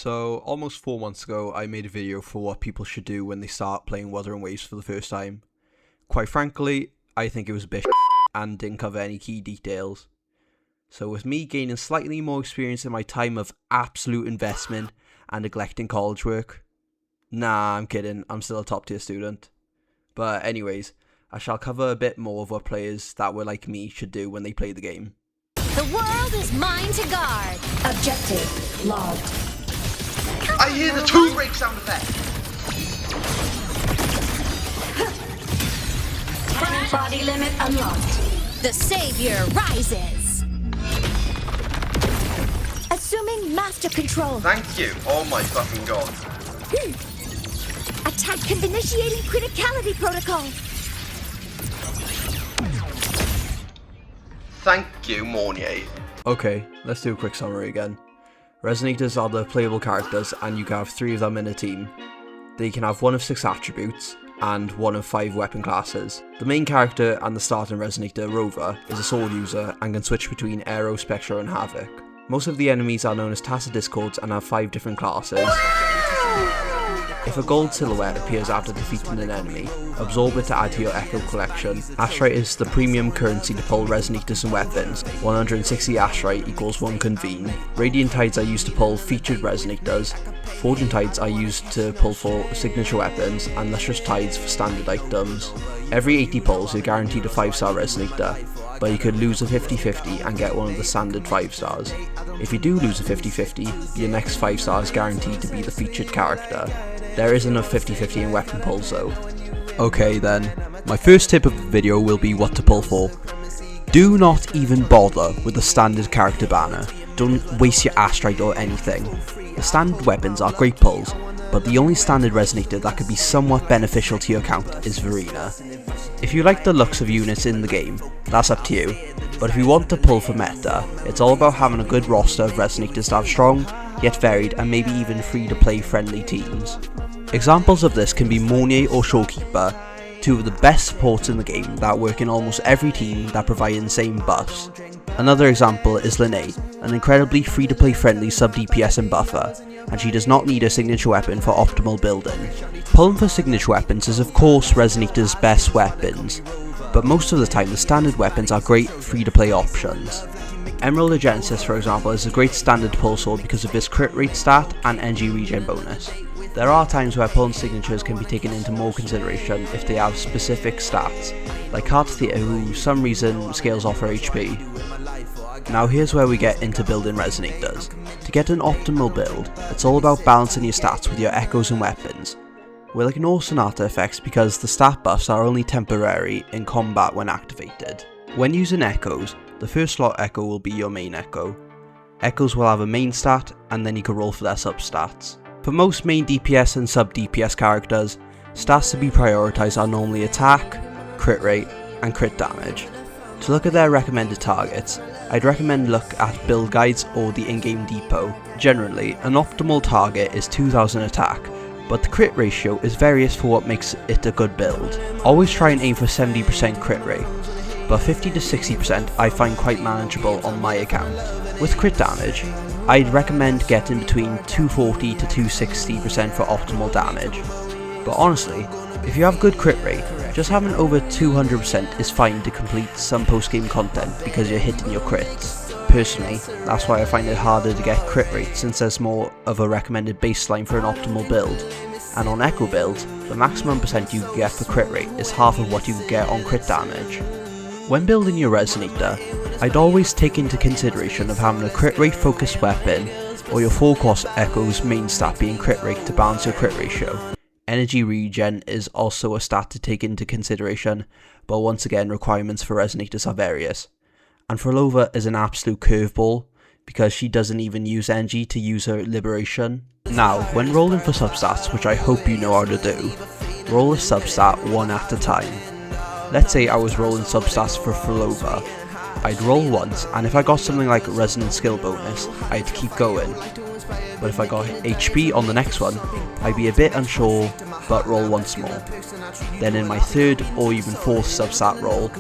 So, almost 4 months ago, I made a video for what people should do when they start playing Wuthering Waves for the first time. Quite frankly, I think it was a bit and didn't cover any key details. So with me gaining slightly more experience in my time of absolute investment and neglecting college work. Nah, I'm kidding, I'm still a top tier student. But anyways, I shall cover a bit more of what players that were like me should do when they play the game. The world is mine to guard. Objective logged. I hear the tool break sound effect. Body limit unlocked. The savior rises. Assuming master control. Thank you. Oh my fucking god. Attack initiating criticality protocol. Thank you, Mornier. Okay, let's do a quick summary again. Resonators are the playable characters and you can have 3 of them in a team. They can have 1 of 6 attributes and 1 of 5 weapon classes. The main character and the starting Resonator, Rover, is a sword user and can switch between Aero, Spectre and Havoc. Most of the enemies are known as Tacit Discords and have 5 different classes. If a gold silhouette appears after defeating an enemy, absorb it to add to your Echo collection. Astrite is the premium currency to pull Resonators and weapons. 160 Astrite equals 1 Convene. Radiant Tides are used to pull featured Resonators. Fortune Tides are used to pull for signature weapons, and Lustrous Tides for standard items. Every 80 pulls you're guaranteed a 5-star Resonator, but you could lose a 50-50 and get one of the standard 5 stars. If you do lose a 50-50, your next 5 star is guaranteed to be the featured character. There isn't a 50-50 in weapon pulls though. Okay then, my first tip of the video will be what to pull for. Do not even bother with the standard character banner. Don't waste your Astrite or anything. The standard weapons are great pulls, but the only standard Resonator that could be somewhat beneficial to your account is Verena. If you like the looks of units in the game, that's up to you, but if you want to pull for meta, it's all about having a good roster of Resonators to have strong, yet varied and maybe even free to play friendly teams. Examples of this can be Mornier or Showkeeper, 2 of the best supports in the game that work in almost every team that provide insane buffs. Another example is Linnae, an incredibly free to play friendly sub DPS and buffer, and she does not need a signature weapon for optimal building. Pulling for signature weapons is of course Resonator's best weapons, but most of the time the standard weapons are great free to play options. Emerald of Genesis, for example, is a great standard pull sword because of its crit rate stat and energy regen bonus. There are times where pulling signatures can be taken into more consideration if they have specific stats, like Cartathea, who for some reason scales off her HP. Now here's where we get into building Resonators. To get an optimal build, it's all about balancing your stats with your echoes and weapons. We'll ignore Sonata effects because the stat buffs are only temporary in combat when activated. When using echoes, the first slot echo will be your main echo. Echoes will have a main stat and then you can roll for their substats. For most main DPS and sub DPS characters, stats to be prioritised are normally attack, crit rate and crit damage. To look at their recommended targets, I'd recommend look at build guides or the in-game depot. Generally, an optimal target is 2000 attack, but the crit ratio is various for what makes it a good build. Always try and aim for 70% crit rate, but 50 to 60% I find quite manageable on my account. With crit damage, I'd recommend getting between 240 to 260% for optimal damage. But honestly, if you have good crit rate, just having over 200% is fine to complete some post-game content because you're hitting your crits. Personally, that's why I find it harder to get crit rate since there's more of a recommended baseline for an optimal build. And on echo builds, the maximum percent you can get for crit rate is half of what you can get on crit damage. When building your Resonator, I'd always take into consideration of having a crit rate focused weapon or your 4-cost echo's main stat being crit rate to balance your crit ratio. Energy regen is also a stat to take into consideration, but once again requirements for Resonators are various. And Frolova is an absolute curveball because she doesn't even use energy to use her liberation. Now, when rolling for substats, which I hope you know how to do, roll a substat one at a time. Let's say I was rolling substats for Frolova. I'd roll once, and if I got something like Resonant Skill bonus, I'd keep going. But if I got HP on the next one, I'd be a bit unsure, but roll once more. Then in my 3rd or even 4th substat roll,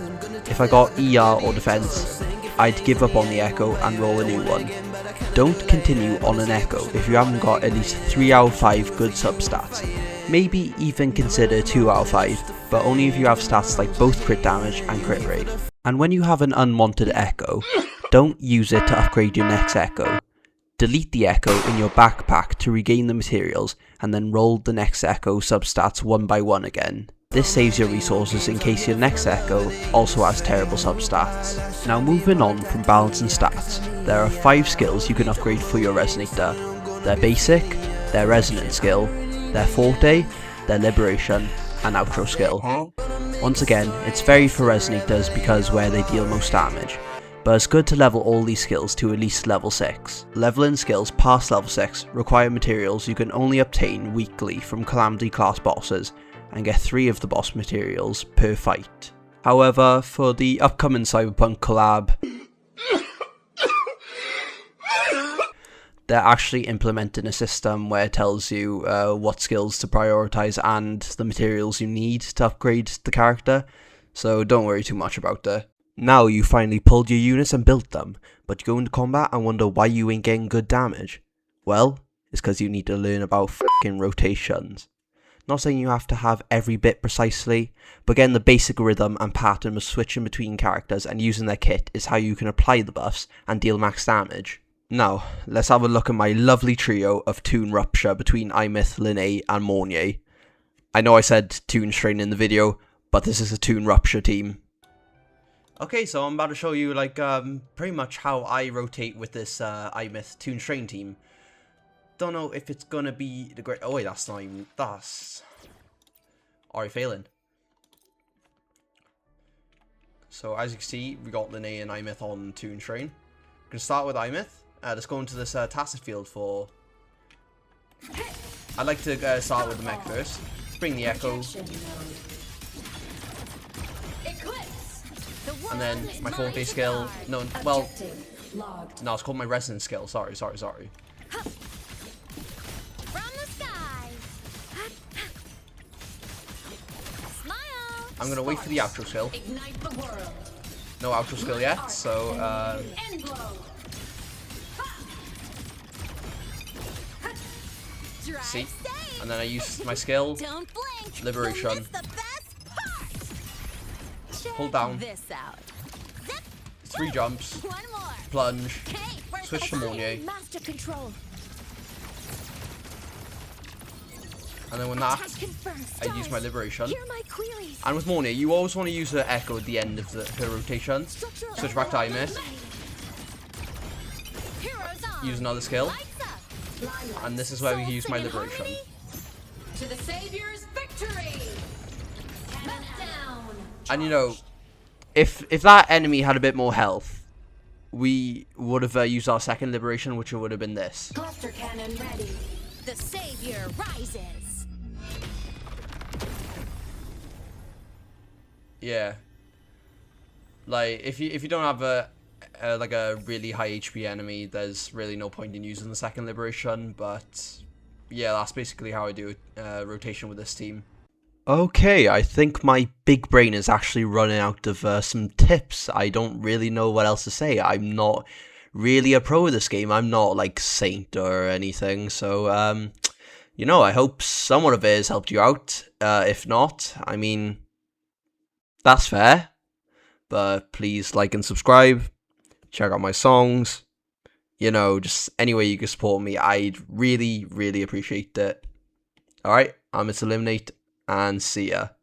if I got ER or defense, I'd give up on the Echo and roll a new one. Don't continue on an Echo if you haven't got at least 3 out of 5 good substats. Maybe even consider 2 out of 5, but only if you have stats like both crit damage and crit rate. And when you have an unwanted Echo, don't use it to upgrade your next Echo. Delete the Echo in your backpack to regain the materials and then roll the next Echo substats one by one again. This saves your resources in case your next Echo also has terrible substats. Now moving on from balance and stats, there are 5 skills you can upgrade for your Resonator. Their basic, their resonant skill, their forte, their liberation, and outro skill. Once again, it's very for Resonators because where they deal most damage, but it's good to level all these skills to at least level 6. Leveling skills past level 6 require materials you can only obtain weekly from Calamity class bosses, and get 3 of the boss materials per fight. However, for the upcoming Cyberpunk collab, they're actually implementing a system where it tells you what skills to prioritize and the materials you need to upgrade the character, so don't worry too much about that. Now you finally pulled your units and built them, but you go into combat and wonder why you ain't getting good damage. Well, it's because you need to learn about f***ing rotations. Not saying you have to have every bit precisely, but getting the basic rhythm and pattern of switching between characters and using their kit is how you can apply the buffs and deal max damage. Now, let's have a look at my lovely trio of Toon Rupture between Imith, Linné and Mornier. I know I said Toon Strain in the video, but this is a Toon Rupture team. Okay, so I'm about to show you pretty much how I rotate with this Imith Toon Strain team. Don't know if it's gonna be the great. Oh wait, that's not even. That's already failing. So as you can see, we got Linné and Imith on Toon Strain. We're gonna start with Imith. Let's go into this tacit field for. I'd like to start with the mech first. Bring the Echo, and then my forte skill. No, well, no, it's called my resonance skill. Sorry. I'm gonna wait for the outro skill. No outro skill yet, so see, and then I use my skill, liberation. Hold down. 3 jumps, plunge, switch to Mornier. And then with that, I use my liberation. And with Mornier, you always want to use her Echo at the end of her rotation. Switch back to Imith. Use another skill. And this is where we use my liberation. And you know, if that enemy had a bit more health, we would have used our second liberation, which would have been this. Cluster cannon ready. The savior rises. Yeah. Like if you don't have a really high HP enemy, there's really no point in using the second liberation. But yeah, that's basically how I do rotation with this team. Okay, I think my big brain is actually running out of some tips. I don't really know what else to say. I'm not really a pro of this game. I'm not like Saint or anything. So you know, I hope somewhat of it has helped you out. If not, I mean, that's fair. But please like and subscribe. Check out my songs. You know, just any way you can support me, I'd really, really appreciate it. Alright, I'm Eliminate, and see ya.